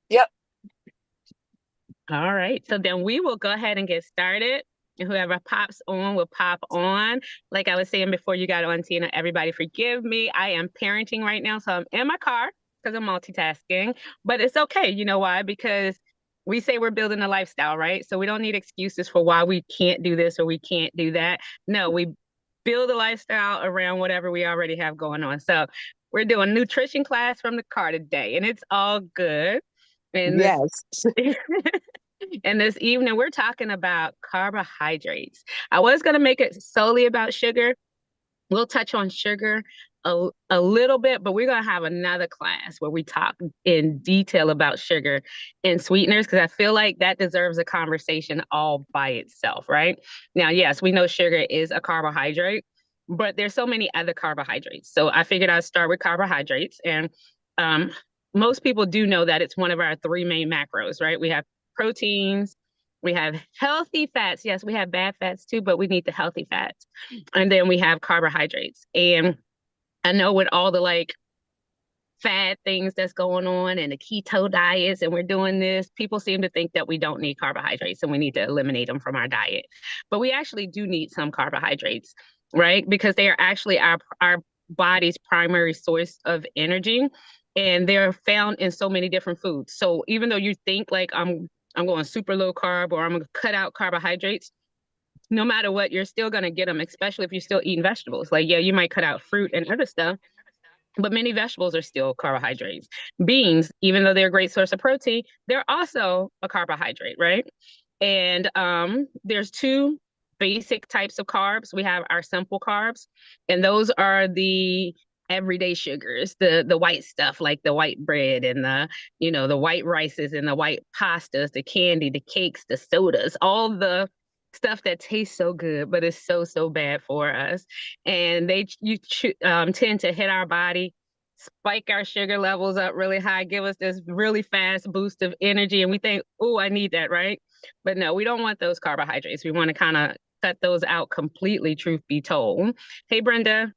Yep. All right. So then we will go ahead and get started. And whoever pops on will pop on. Like I was saying before you got on, Tina, everybody forgive me. I am parenting right now. So I'm in my car because I'm multitasking. But it's okay. You know why? Because we say we're building a lifestyle, right? So we don't need excuses for why we can't do this or we can't do that. No, we build a lifestyle around whatever we already have going on. So we're doing nutrition class from the car today, and it's all good. And this Yes. And this evening, we're talking about carbohydrates. I was going to make it solely about sugar. We'll touch on sugar a little bit, but we're going to have another class where we talk in detail about sugar and sweeteners because I feel like that deserves a conversation all by itself, right? Now, yes, we know sugar is a carbohydrate, but there's so many other carbohydrates. So I figured I'd start with carbohydrates. And um, most people do know that it's one of our three main macros, right? We have proteins, we have healthy fats. Yes, we have bad fats too, but we need the healthy fats. And then we have carbohydrates. And I know with all the like fad things that's going on and the keto diets, and we're doing this, people seem to think that we don't need carbohydrates and we need to eliminate them from our diet. But we actually do need some carbohydrates, right? Because they are actually our body's primary source of energy. And they're found in so many different foods. So even though you think like I'm going super low carb or I'm gonna cut out carbohydrates, no matter what, you're still going to get them, especially if you're still eating vegetables. Like, yeah, you might cut out fruit and other stuff, but many vegetables are still carbohydrates. Beans, even though they're a great source of protein, they're also a carbohydrate, right? And there's two basic types of carbs. We have our simple carbs, and those are the everyday sugars, the white stuff like the white bread and the white rices and the white pastas, the candy, the cakes, the sodas, all the stuff that tastes so good but is so bad for us. And tend to hit our body, spike our sugar levels up really high, give us this really fast boost of energy, and we think, oh, I need that, right? But no, we don't want those carbohydrates. We want to kind of cut those out completely, truth be told. Hey, Brenda,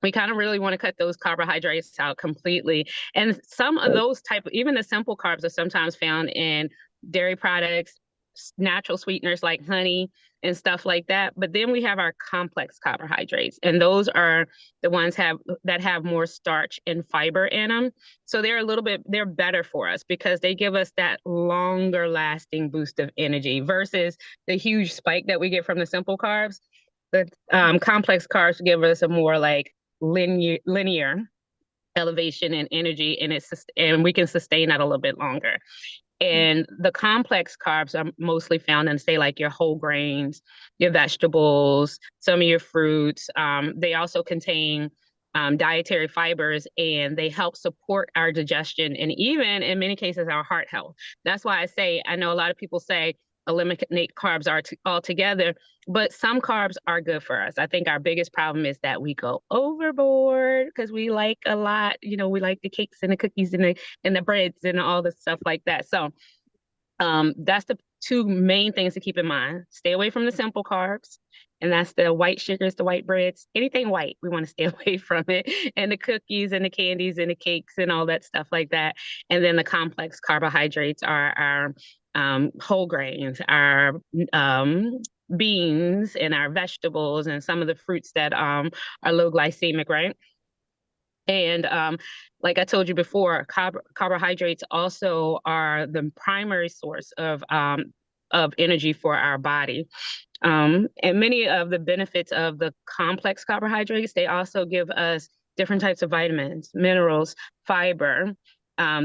we kind of really want to cut those carbohydrates out completely. And some of those even the simple carbs are sometimes found in dairy products, natural sweeteners like honey and stuff like that. But then we have our complex carbohydrates, and those are the ones that have more starch and fiber in them. So they're better for us because they give us that longer lasting boost of energy versus the huge spike that we get from the simple carbs. The complex carbs give us a more like linear elevation and energy, and we can sustain that a little bit longer. And the complex carbs are mostly found in, say, like your whole grains, your vegetables, some of your fruits. They also contain dietary fibers, and they help support our digestion and even in many cases our heart health. That's why I know a lot of people say eliminate carbs altogether, but some carbs are good for us. I think our biggest problem is that we go overboard because we like a lot. We like the cakes and the cookies and the breads and all the stuff like that. So that's the two main things to keep in mind. Stay away from the simple carbs, and that's the white sugars, the white breads, anything white. We want to stay away from it, and the cookies and the candies and the cakes and all that stuff like that. And then the complex carbohydrates are our whole grains, our beans, and our vegetables, and some of the fruits that are low glycemic, right? And like I told you before, carbohydrates also are the primary source of energy for our body. And many of the benefits of the complex carbohydrates, they also give us different types of vitamins, minerals, fiber.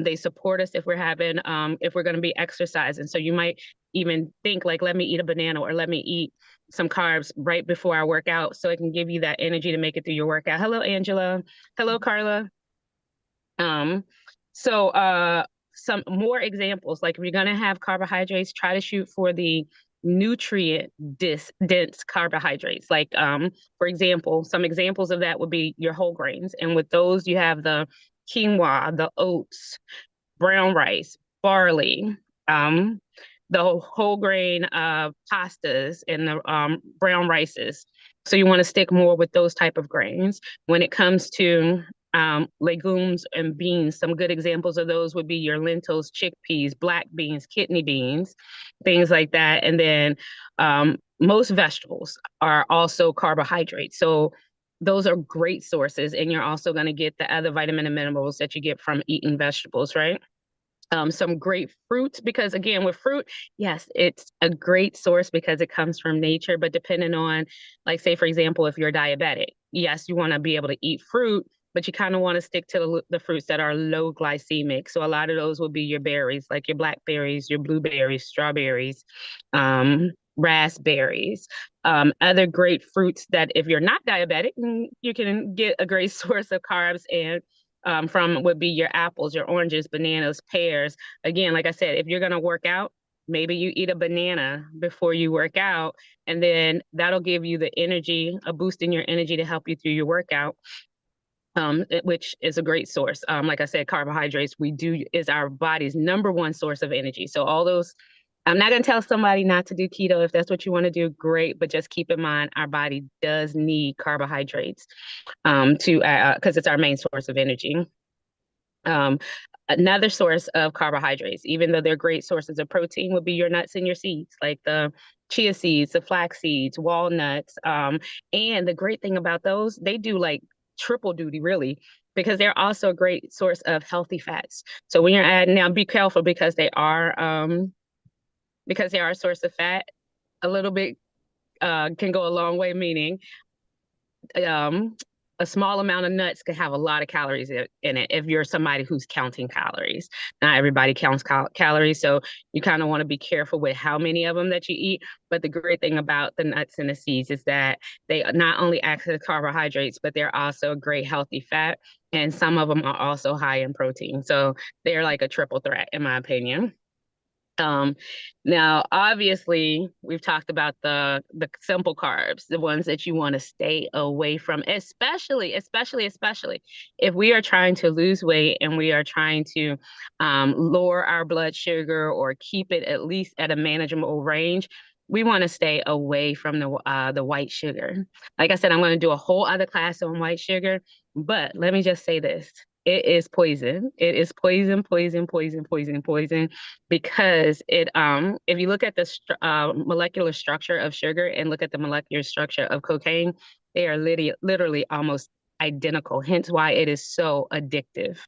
They support us if we're going to be exercising. So you might even think like, let me eat a banana or let me eat some carbs right before I work out so it can give you that energy to make it through your workout. Hello, Angela. Hello, Carla. Um, so some more examples, like if you're gonna have carbohydrates, try to shoot for the nutrient dense carbohydrates. Like for example, some examples of that would be your whole grains. And with those, you have the quinoa, the oats, brown rice, barley, um, the whole grain pastas and the brown rices. So you want to stick more with those type of grains. When it comes to legumes and beans. Some good examples of those would be your lentils, chickpeas, black beans, kidney beans, things like that. And then most vegetables are also carbohydrates. So those are great sources. And you're also going to get the other vitamin and minerals that you get from eating vegetables, right? Some great fruits because again with fruit, yes, it's a great source because it comes from nature, but depending on, like, say for example, if you're diabetic, yes, you want to be able to eat fruit, but you kind of want to stick to the fruits that are low glycemic. So a lot of those will be your berries, like your blackberries, your blueberries, strawberries, raspberries. Other great fruits that if you're not diabetic, you can get a great source of carbs and from would be your apples, your oranges, bananas, pears. Again, like I said, if you're going to work out, maybe you eat a banana before you work out, and then that'll give you the energy, a boost in your energy to help you through your workout. Which is a great source. Like I said, carbohydrates we do is our body's number one source of energy. So all those, I'm not going to tell somebody not to do keto if that's what you want to do. Great, but just keep in mind our body does need carbohydrates to because it's our main source of energy. Um, Another source of carbohydrates, even though they're great sources of protein, would be your nuts and your seeds, like the chia seeds, the flax seeds, walnuts. And the great thing about those, they do like triple duty, really, because they're also a great source of healthy fats. So when you're adding, now be careful because they are a source of fat, a little bit can go a long way, meaning um, a small amount of nuts could have a lot of calories in it if you're somebody who's counting calories. Not everybody counts calories, so you kind of want to be careful with how many of them that you eat. But the great thing about the nuts and the seeds is that they not only act as carbohydrates, but they're also a great healthy fat. And some of them are also high in protein. So they're like a triple threat, in my opinion. Um, Now obviously we've talked about the simple carbs, the ones that you want to stay away from, especially if we are trying to lose weight and we are trying to lower our blood sugar or keep it at least at a manageable range. We want to stay away from the white sugar. Like I said, I'm going to do a whole other class on white sugar, but let me just say this. It is poison. It is poison, poison, poison, poison, poison because it if you look at the molecular structure of sugar and look at the molecular structure of cocaine, they are literally almost identical, hence why it is so addictive.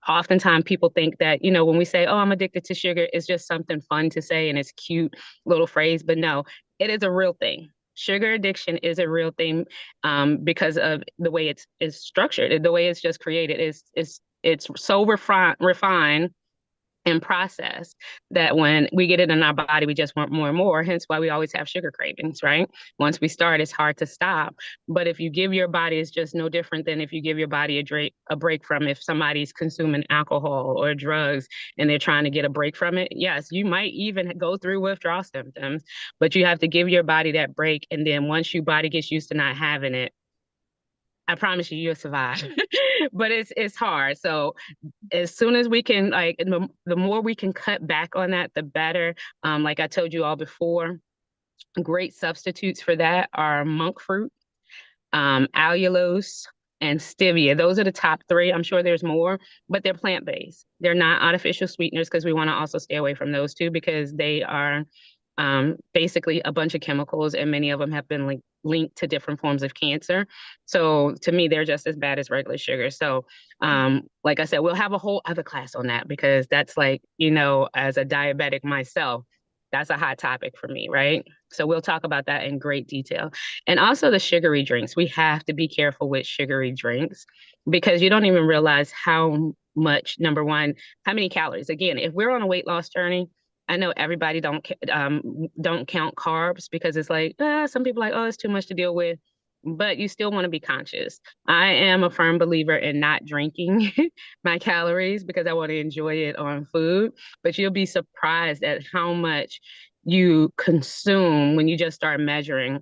Oftentimes people think that, when we say, oh, I'm addicted to sugar, it's just something fun to say and it's cute little phrase, but no, it is a real thing. Sugar addiction is a real thing because of the way it's structured, the way it's just created is it's so refined and processed that when we get it in our body, we just want more and more. Hence why we always have sugar cravings, right? Once we start, it's hard to stop. But if you give your body, it's just no different than if you give your body a break from if somebody's consuming alcohol or drugs and they're trying to get a break from it. Yes, you might even go through withdrawal symptoms, but you have to give your body that break. And then once your body gets used to not having it, I promise you, you'll survive. But it's hard. So as soon as we can, like, the more we can cut back on that, the better. Like I told you all before, great substitutes for that are monk fruit, allulose, and stevia. Those are the top three. I'm sure there's more, but they're plant-based. They're not artificial sweeteners because we want to also stay away from those too because they are basically a bunch of chemicals, and many of them have been linked to different forms of cancer. So to me, they're just as bad as regular sugar. So, like I said, we'll have a whole other class on that because that's like, as a diabetic myself, that's a hot topic for me, right? So we'll talk about that in great detail. And also the sugary drinks. We have to be careful with sugary drinks because you don't even realize how much, number one, how many calories. Again, if we're on a weight loss journey, I know everybody don't count carbs because it's like some people are like, oh, it's too much to deal with, but you still want to be conscious. I am a firm believer in not drinking my calories because I want to enjoy it on food, but you'll be surprised at how much you consume when you just start measuring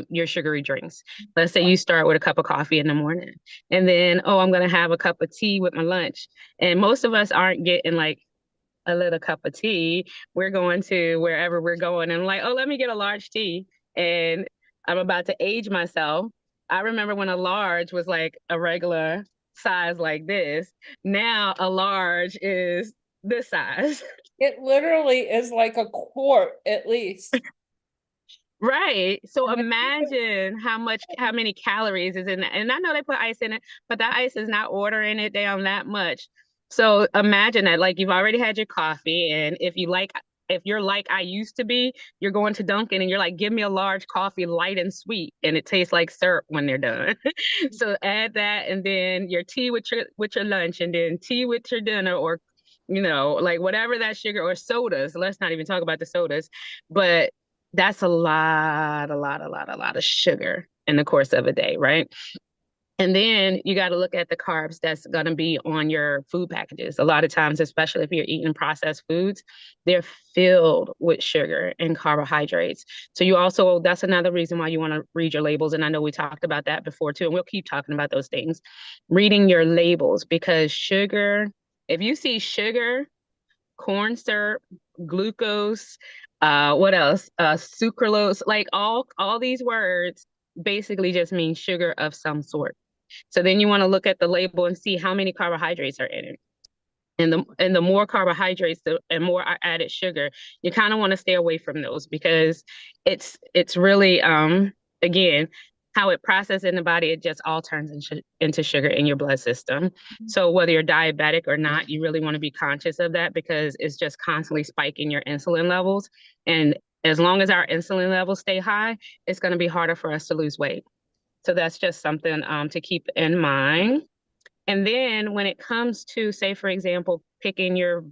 your sugary drinks. Let's say you start with a cup of coffee in the morning, and then, oh, I'm going to have a cup of tea with my lunch. And most of us aren't getting like a little cup of tea. We're going to wherever we're going and like, oh, let me get a large tea. And I'm about to age myself. I remember when a large was like a regular. size like this. Now a large is this size. It literally is like a quart at least. Right. So And then imagine how many calories is in that. And I know they put ice in it, but that ice is not watering it down that much. So imagine that, like you've already had your coffee, and if you're like I used to be, you're going to Dunkin' and you're like, give me a large coffee, light and sweet, and it tastes like syrup when they're done. So add that, and then your tea with your lunch, and then tea with your dinner, or like whatever that sugar or sodas. Let's not even talk about the sodas, but that's a lot of sugar in the course of a day, right? And then you got to look at the carbs that's going to be on your food packages. A lot of times, especially if you're eating processed foods, they're filled with sugar and carbohydrates. So that's another reason why you want to read your labels. And I know we talked about that before too, and we'll keep talking about those things. Reading your labels, because sugar, if you see sugar, corn syrup, glucose, what else? Sucralose, like all these words basically just mean sugar of some sort. So then you want to look at the label and see how many carbohydrates are in it. And the more carbohydrates and more added sugar, you kind of want to stay away from those, because it's really again, how it processes in the body, it just all turns into sugar in your blood system. So whether you're diabetic or not, you really want to be conscious of that, because it's just constantly spiking your insulin levels. And as long as our insulin levels stay high, it's going to be harder for us to lose weight. So that's just something to keep in mind. And then when it comes to, say, for example, picking your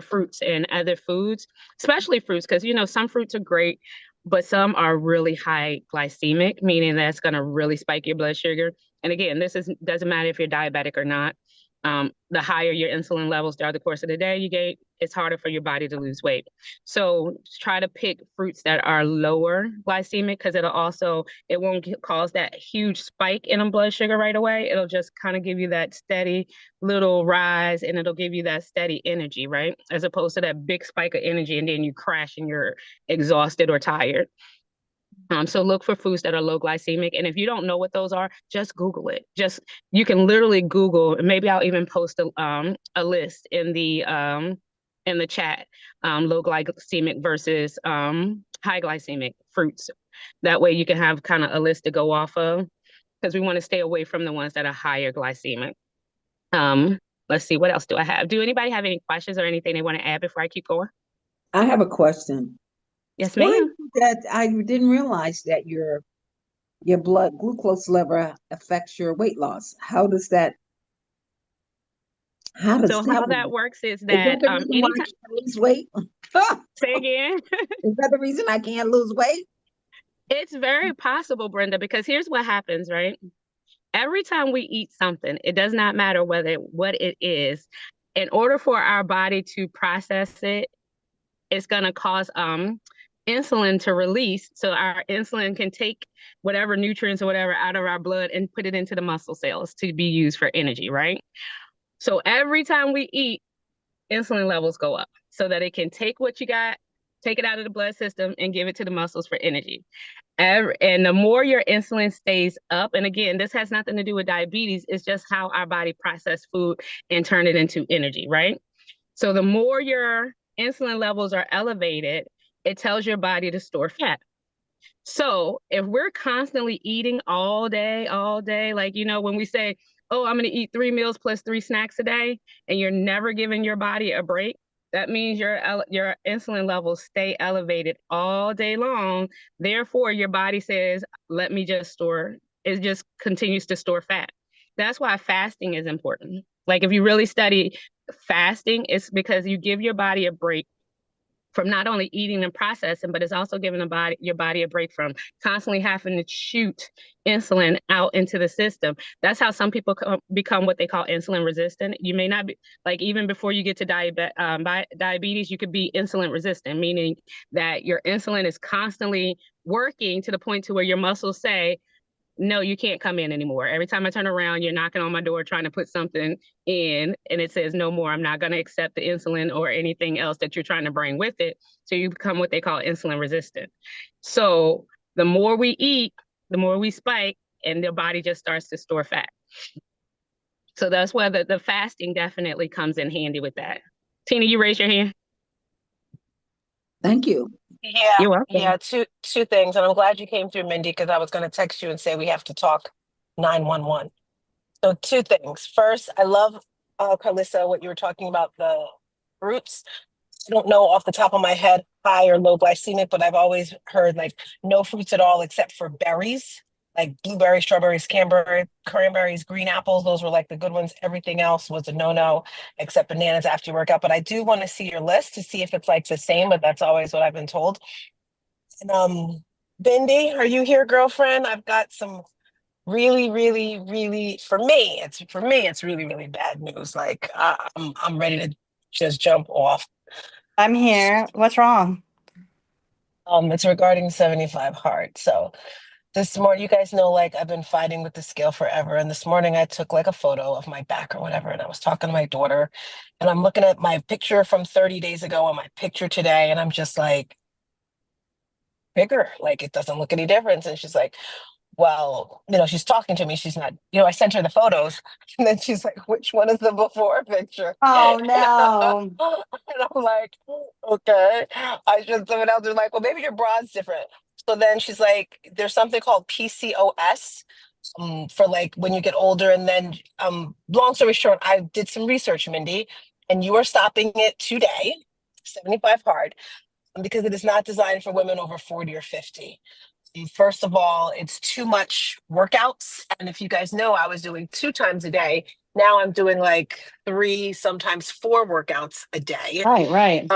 fruits and other foods, especially fruits, because some fruits are great, but some are really high glycemic, meaning that's going to really spike your blood sugar. And again, this is doesn't matter if you're diabetic or not. The higher your insulin levels throughout the course of the day, it's harder for your body to lose weight. So try to pick fruits that are lower glycemic, because it won't cause that huge spike in blood sugar right away. It'll just kind of give you that steady little rise, and it'll give you that steady energy, right? As opposed to that big spike of energy and then you crash and you're exhausted or tired. So look for foods that are low glycemic. And if you don't know what those are, just Google it. You can literally Google, and maybe I'll even post a list in the chat, low glycemic versus high glycemic fruits. That way you can have kind of a list to go off of, because we want to stay away from the ones that are higher glycemic. Um, let's see, what else do I have? Do anybody have any questions or anything they want to add before I keep going? I have a question. Yes, Why is ma'am. it that I didn't realize that your blood glucose level affects your weight loss? How does So that how that work? works is Is that that the reason why I anytime, can't lose weight? say again. Is that the reason I can't lose weight? It's very possible, Brenda, because here's what happens, right? Every time we eat something, it does not matter what it is. In order for our body to process it, it's going to cause insulin to release, so our insulin can take whatever nutrients or whatever out of our blood and put it into the muscle cells to be used for energy, right? So every time we eat, insulin levels go up so that it can take what you got, take it out of the blood system, and give it to the muscles for energy. And the more your insulin stays up, and again, this has nothing to do with diabetes, it's just how our body process food and turn it into energy, right? So the more your insulin levels are elevated, it tells your body to store fat. So if we're constantly eating all day, like, when we say, oh, I'm going to eat 3 meals plus 3 snacks a day, and you're never giving your body a break, that means your insulin levels stay elevated all day long. Therefore, your body says, let me just store, it just continues to store fat. That's why fasting is important. Like if you really study fasting, it's because you give your body a break from not only eating and processing, but it's also giving your body a break from constantly having to shoot insulin out into the system. That's how some people become what they call insulin resistant. You may not be, like, even before you get to diabetes, you could be insulin resistant, meaning that your insulin is constantly working to the point to where your muscles say, no, you can't come in anymore. Every time I turn around, you're knocking on my door trying to put something in, and it says no more. I'm not going to accept the insulin or anything else that you're trying to bring with it. So you become what they call insulin resistant. So the more we eat, the more we spike, and the body just starts to store fat. So that's where the fasting definitely comes in handy with that. Tina, you raise your hand. Thank you. Yeah, You're welcome. yeah, two things. And I'm glad you came through, Mindy, because I was going to text you and say we have to talk 911. So two things. First, I love Carlissa, what you were talking about, the fruits. I don't know off the top of my head high or low glycemic, but I've always heard like no fruits at all except for berries, like blueberries, strawberries, cranberries, green apples. Those were like the good ones. Everything else was a no-no except bananas after you work out. But I do want to see your list to see if it's like the same, but that's always what I've been told. And Bindi, are you here, girlfriend? I've got some really, really, really it's really, really bad news. Like I'm ready to just jump off. I'm here. What's wrong? It's regarding 75 hard. So this morning, you guys know, like I've been fighting with the scale forever. And this morning I took like a photo of my back or whatever, and I was talking to my daughter, and I'm looking at my picture from 30 days ago and my picture today, and I'm just like, bigger, like it doesn't look any difference. And she's like, well, she's talking to me. She's not, I sent her the photos, and then she's like, which one is the before picture? Oh And no. I'm like, okay. Someone else was like, well, maybe your bra's different. So then she's like, there's something called PCOS for like when you get older. And then, long story short, I did some research, Mindy, and you are stopping it today, 75 hard, because it is not designed for women over 40 or 50. First of all, it's too much workouts. And if you guys know, I was doing 2 times a day. Now I'm doing like 3, sometimes 4 workouts a day. Right.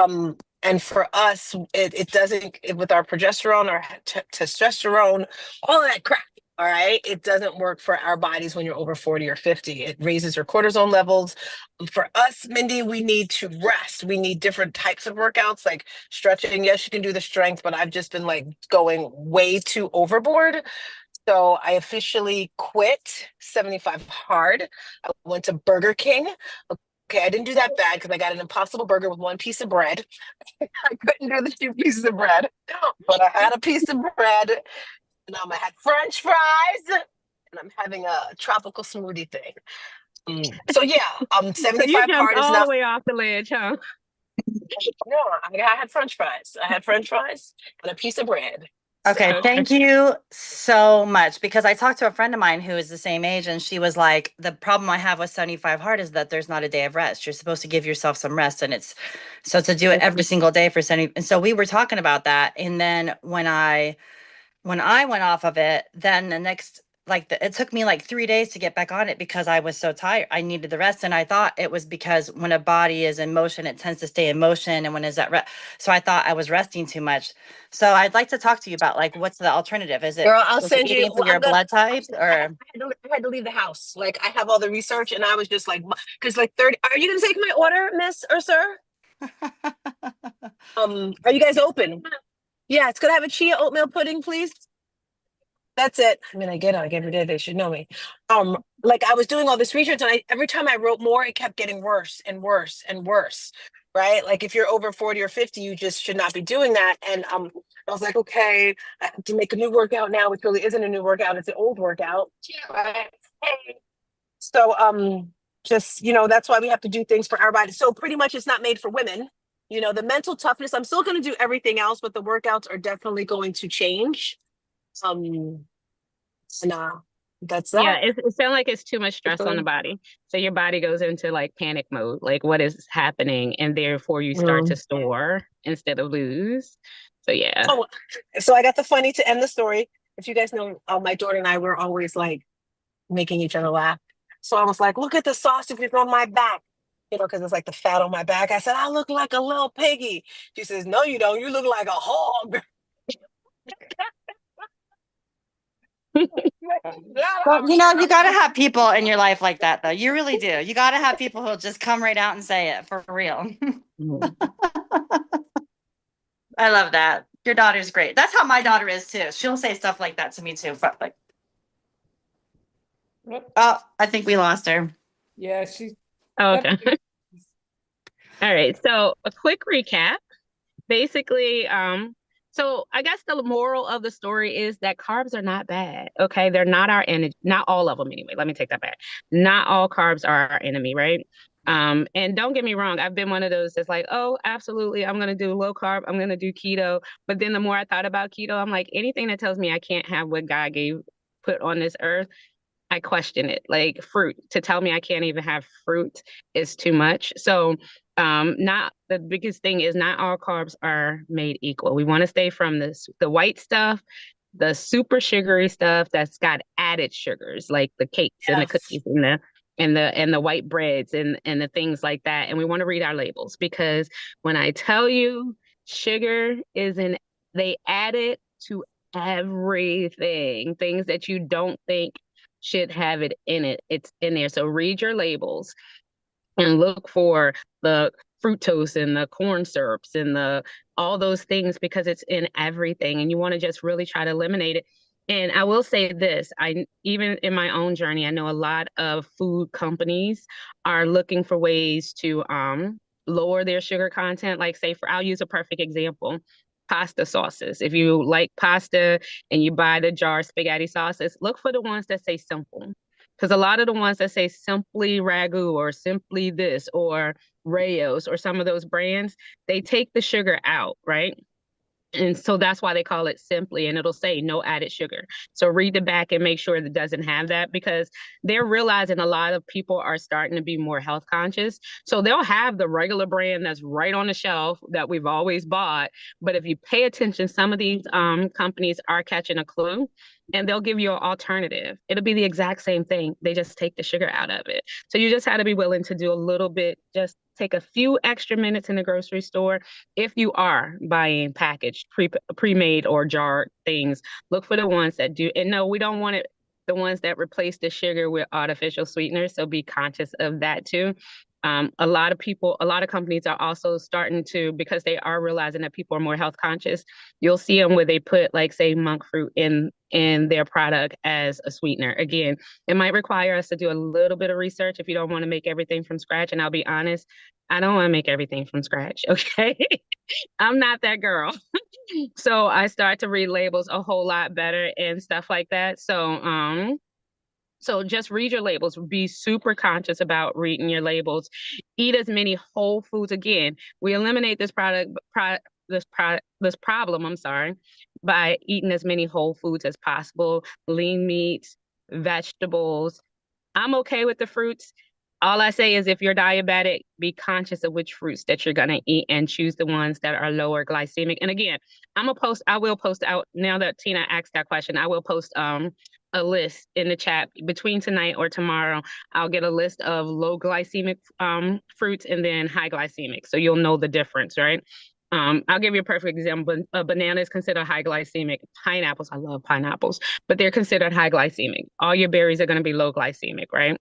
And for us, it doesn't, with our progesterone or testosterone, all of that crap. All right. It doesn't work for our bodies when you're over 40 or 50. It raises your cortisol levels. For us, Mindy, we need to rest. We need different types of workouts, like stretching. Yes, you can do the strength, but I've just been like going way too overboard. So I officially quit 75 hard. I went to Burger King. Okay, I didn't do that bad because I got an Impossible Burger with 1 piece of bread. I couldn't do the 2 pieces of bread, but I had a piece of bread, and I had French fries, and I'm having a tropical smoothie thing. So yeah, So you 75 jumped hard is all not. the way off the ledge, huh? No, I had French fries. I had French fries and a piece of bread. Okay, So, thank you so much, because I talked to a friend of mine who is the same age, and she was like, the problem I have with 75 hard is that there's not a day of rest. You're supposed to give yourself some rest, and it's so to do it every single day for 70. And so we were talking about that. And then when I went off of it, then the next, it took me like 3 days to get back on it because I was so tired. I needed the rest. And I thought it was because when a body is in motion, it tends to stay in motion. And when is that rest? So I thought I was resting too much. So I'd like to talk to you about what's the alternative? Is it, girl, I'll is it send you. eating for your blood type, or? I had to leave the house. Like I have all the research, and I was just like, because like 30. Are you gonna take my order, Miss or Sir? Are you guys open? Yeah, it's gonna have a chia oatmeal pudding, please. That's it. I mean, I get it like every day. They should know me. Like I was doing all this research, and every time I wrote more, it kept getting worse and worse and worse. Right? Like if you're over 40 or 50, you just should not be doing that. And I was like, okay, I have to make a new workout now, which really isn't a new workout; it's an old workout. Right? So just that's why we have to do things for our body. So pretty much, it's not made for women. The mental toughness. I'm still going to do everything else, but the workouts are definitely going to change. No, that's Yeah, that. it sounds like it's too much stress on the body. So your body goes into like panic mode, like what is happening, and therefore you start to store instead of lose. So yeah. Oh, so I got the funny to end the story. If you guys know, my daughter and I were always like making each other laugh. So I was like, look at the sausages on my back, because it's like the fat on my back. I said, I look like a little piggy. She says, no, you don't. You look like a hog. Well, you got to have people in your life like that, though. You really do. You got to have people who'll just come right out and say it for real. I love that. Your daughter's great. That's how my daughter is too. She'll say stuff like that to me too. But oh, I think we lost her. Yeah, she's Okay. All right. So a quick recap. Basically, So I guess the moral of the story is that carbs are not bad. Okay. They're not our enemy, not all of them anyway. Let me take that back. Not all carbs are our enemy, right? And don't get me wrong, I've been one of those that's like, oh, absolutely, I'm gonna do low carb, I'm gonna do keto. But then the more I thought about keto, I'm like, anything that tells me I can't have what God gave put on this earth, I question it. Like fruit, to tell me I can't even have fruit is too much. So not the biggest thing is not all carbs are made equal. We want to stay from the white stuff, the super sugary stuff that's got added sugars, like the cakes and the Yes. cookies and the white breads and the things like that. And we want to read our labels, because when I tell you sugar is in, they add it to everything, things that you don't think should have it in it. It's in there. So read your labels and look for the fructose and the corn syrups and the all those things, because it's in everything and you want to just really try to eliminate it. And I will say this, I even in my own journey, I know a lot of food companies are looking for ways to lower their sugar content. Like say for I'll use a perfect example. Pasta sauces. If you like pasta and you buy the jar spaghetti sauces, look for the ones that say simple, because a lot of the ones that say simply ragu or simply this or Rayos or some of those brands, they take the sugar out, right? And so that's why they call it simply, and it'll say no added sugar. So read the back and make sure that it doesn't have that, because they're realizing a lot of people are starting to be more health conscious. So they'll have the regular brand that's right on the shelf that we've always bought. But if you pay attention, some of these companies are catching a clue and they'll give you an alternative. It'll be the exact same thing. They just take the sugar out of it. So you just have to be willing to do a little bit, just take a few extra minutes in the grocery store. If you are buying packaged, pre-made or jarred things, look for the ones that do. And no, we don't want it, the ones that replace the sugar with artificial sweeteners. So be conscious of that too. A lot of people, a lot of companies are also starting to, because they are realizing that people are more health conscious. You'll see them where they put, like, say, monk fruit in their product as a sweetener. Again, it might require us to do a little bit of research if you don't want to make everything from scratch. And I'll be honest, I don't want to make everything from scratch. Okay. I'm not that girl. So I start to read labels a whole lot better and stuff like that. So just read your labels. Be super conscious about reading your labels. Eat as many whole foods. Again, we eliminate this problem, I'm sorry, by eating as many whole foods as possible, lean meats, vegetables. I'm okay with the fruits. All I say is if you're diabetic, be conscious of which fruits that you're gonna eat and choose the ones that are lower glycemic. And again, I will post out, now that Tina asked that question, I will post a list in the chat between tonight or tomorrow. I'll get a list of low glycemic fruits and then high glycemic. So you'll know the difference, right? I'll give you a perfect example. A banana is considered high glycemic. Pineapples, I love pineapples, but they're considered high glycemic. All your berries are going to be low glycemic, right?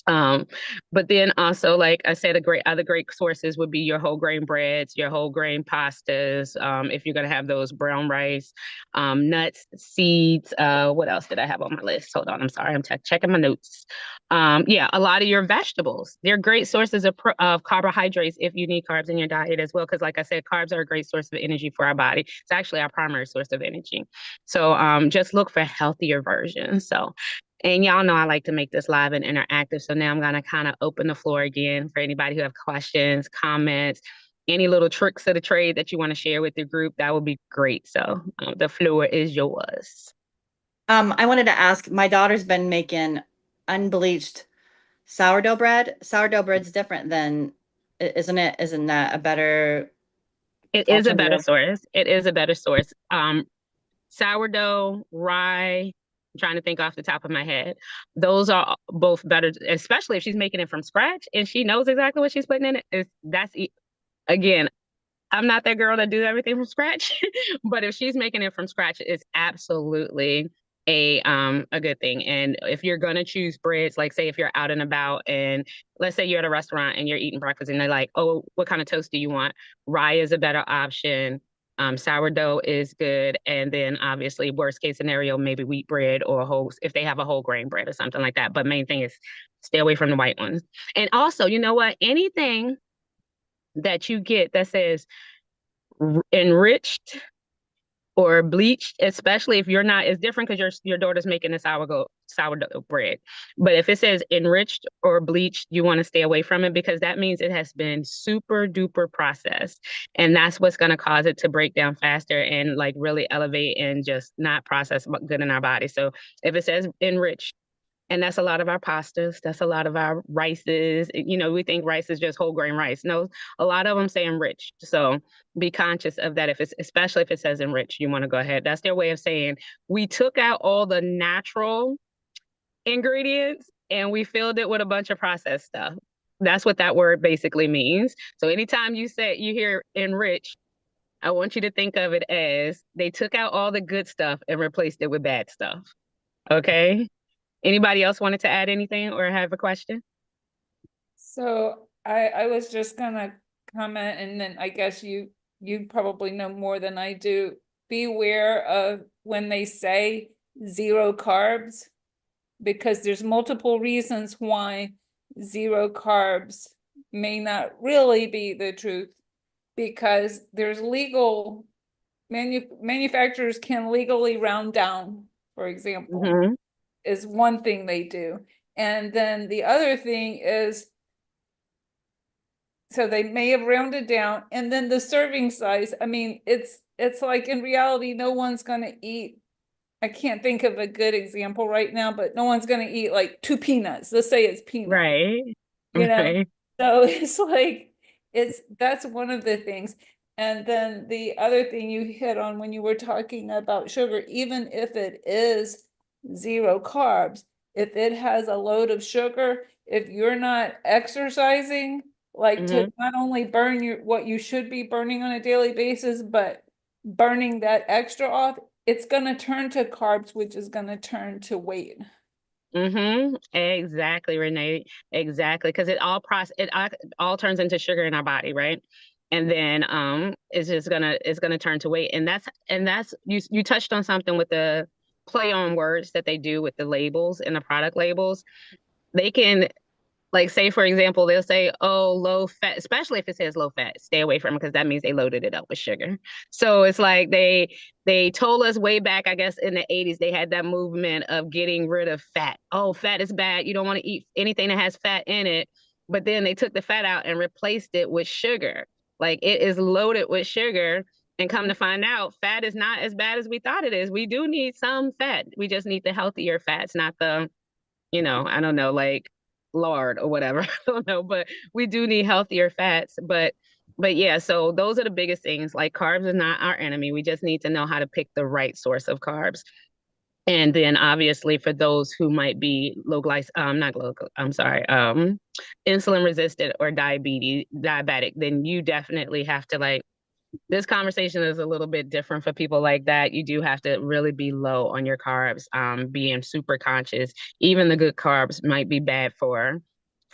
Um, but then also, like I said, other great sources would be your whole grain breads, your whole grain pastas. If you're gonna have those, brown rice, nuts, seeds. What else did I have on my list? Hold on, I'm sorry, I'm checking my notes. Yeah, a lot of your vegetables. They're great sources of carbohydrates if you need carbs in your diet as well. Because like I said, carbs are a great source of energy for our body. It's actually our primary source of energy. So just look for healthier versions. So, and y'all know I like to make this live and interactive. So now I'm going to kind of open the floor again for anybody who have questions, comments, any little tricks of the trade that you want to share with the group. That would be great. So the floor is yours. I wanted to ask, my daughter's been making unbleached sourdough bread. Sourdough bread's different than, isn't it? Isn't that a better It is a better alternative? source. It is a better source. Sourdough, rye, I'm trying to think off the top of my head. Those are both better, especially if she's making it from scratch and she knows exactly what she's putting in it. Again, I'm not that girl that do everything from scratch, but if she's making it from scratch, it's absolutely a good thing. And if you're gonna choose breads, like say if you're out and about and let's say you're at a restaurant and you're eating breakfast and they're like, oh, what kind of toast do you want? Rye is a better option. Sourdough is good. And then obviously worst case scenario, maybe wheat bread or if they have a whole grain bread or something like that. But main thing is stay away from the white ones. And also, you know what? Anything that you get that says enriched or bleached, especially if you're not, it's different because your daughter's making a sourdough bread. But if it says enriched or bleached, you want to stay away from it because that means it has been super duper processed. And that's what's going to cause it to break down faster and like really elevate and just not process good in our body. So if it says enriched, and that's a lot of our pastas. That's a lot of our rices. You know, we think rice is just whole grain rice. No, a lot of them say enriched. So be conscious of that. If it's, especially if it says enriched, you want to go ahead. That's their way of saying we took out all the natural ingredients and we filled it with a bunch of processed stuff. That's what that word basically means. So anytime you hear enriched, I want you to think of it as they took out all the good stuff and replaced it with bad stuff. Okay? Anybody else wanted to add anything or have a question? So I was just gonna comment, and then I guess you probably know more than I do. Beware of when they say 0 carbs, because there's multiple reasons why 0 carbs may not really be the truth, because there's legal manufacturers can legally round down, for example. Mm-hmm. Is one thing they do. And then the other thing is, so they may have rounded down, and then the serving size, I mean, it's like in reality, no one's gonna eat, I can't think of a good example right now, but no one's gonna eat like 2 peanuts. Let's say it's peanuts. Right. You know, Right. so it's like, that's one of the things. And then the other thing you hit on when you were talking about sugar, even if it is 0 carbs, if it has a load of sugar, if you're not exercising, like to not only burn what you should be burning on a daily basis, but burning that extra off, it's gonna turn to carbs, which is gonna turn to weight. Exactly, Renee. Exactly. Because it all turns into sugar in our body, right? And then it's gonna turn to weight. And that's you touched on something with the play on words that they do with the labels and the product labels. They can, like, say for example, they'll say, oh, low fat, especially if it says low fat, stay away from it because that means they loaded it up with sugar. So it's like they told us way back, I guess in the 80s, they had that movement of getting rid of fat. Oh, fat is bad. You don't want to eat anything that has fat in it. But then they took the fat out and replaced it with sugar. Like, it is loaded with sugar. And come to find out, fat is not as bad as we thought it is. We do need some fat. We just need the healthier fats, not the, I don't know, like lard or whatever. I don't know, but we do need healthier fats. But yeah, so those are the biggest things. Like, carbs are not our enemy. We just need to know how to pick the right source of carbs. And then obviously for those who might be insulin resistant or diabetic, then you definitely have to, like, this conversation is a little bit different for people like that. You do have to really be low on your carbs, being super conscious. Even the good carbs might be bad for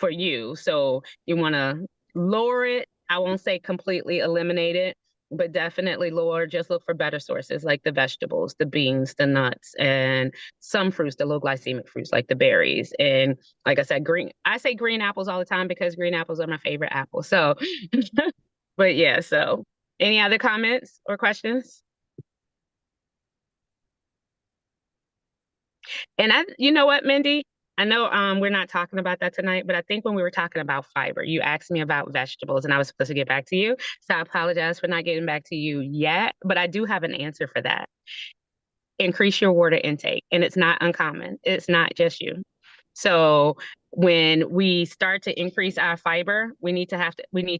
you. So you want to lower it. I won't say completely eliminate it, but definitely lower. Just look for better sources like the vegetables, the beans, the nuts, and some fruits, the low glycemic fruits like the berries. And like I said, I say green apples all the time because green apples are my favorite apple. So, but yeah, so any other comments or questions? And you know what, Mindy? I know we're not talking about that tonight, but I think when we were talking about fiber, you asked me about vegetables and I was supposed to get back to you. So I apologize for not getting back to you yet, but I do have an answer for that. Increase your water intake. And it's not uncommon. It's not just you. So when we start to increase our fiber, we need to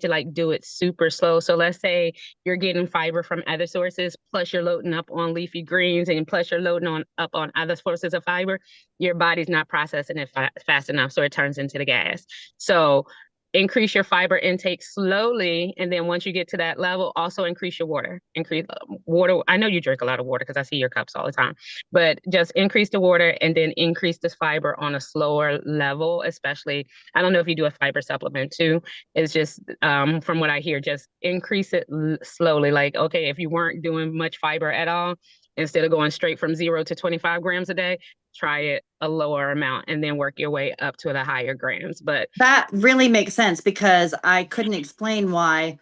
like do it super slow. So let's say you're getting fiber from other sources, plus you're loading up on leafy greens, and plus you're loading up on other sources of fiber. Your body's not processing it fast enough, so it turns into the gas. So increase your fiber intake slowly, and then once you get to that level, also increase your water. Increase water. I know you drink a lot of water because I see your cups all the time, but just increase the water and then increase this fiber on a slower level. Especially, I don't know if you do a fiber supplement too. It's just from what I hear, just increase it slowly. Like, okay, if you weren't doing much fiber at all, instead of going straight from 0 to 25 grams a day, try it a lower amount and then work your way up to the higher grams. But that really makes sense because I couldn't explain why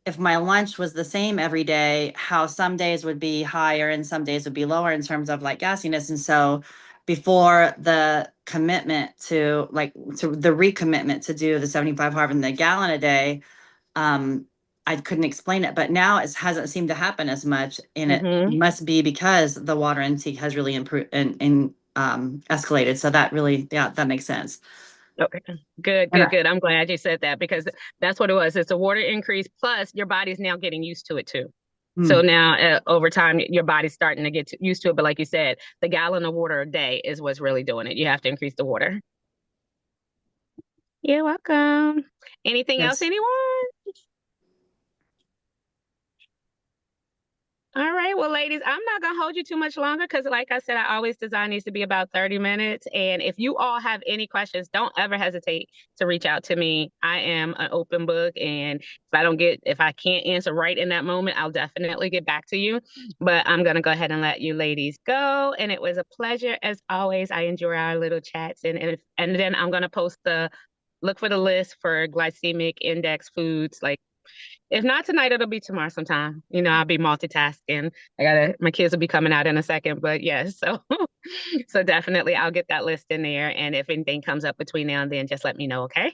if my lunch was the same every day, how some days would be higher and some days would be lower in terms of like gassiness. And so before the commitment to the recommitment to do the 75 hard and the gallon a day, I couldn't explain it, but now it hasn't seemed to happen as much. And it must be because the water intake has really improved and escalated. So that really, yeah, that makes sense. Okay, good, good, good. I'm glad you said that because that's what it was. It's a water increase plus your body's now getting used to it too. So now over time, your body's starting to get used to it. But like you said, the gallon of water a day is what's really doing it. You have to increase the water. You're welcome. Anything else, anyone? All right, well, ladies, I'm not going to hold you too much longer because like I said, I always design these to be about 30 minutes. And if you all have any questions, don't ever hesitate to reach out to me. I am an open book. And if I can't answer right in that moment, I'll definitely get back to you. But I'm going to go ahead and let you ladies go. And it was a pleasure as always. I enjoy our little chats. And then I'm going to look for the list for glycemic index foods, like if not tonight, it'll be tomorrow sometime. You know, I'll be multitasking. My kids will be coming out in a second, but yes. So definitely I'll get that list in there. And if anything comes up between now and then, just let me know, okay?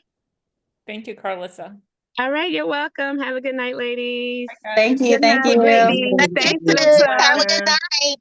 Thank you, Carlissa. All right, you're welcome. Have a good night, ladies. Bye, guys. Thank you. Good night, ladies. Thanks, Have a Lisa. good night.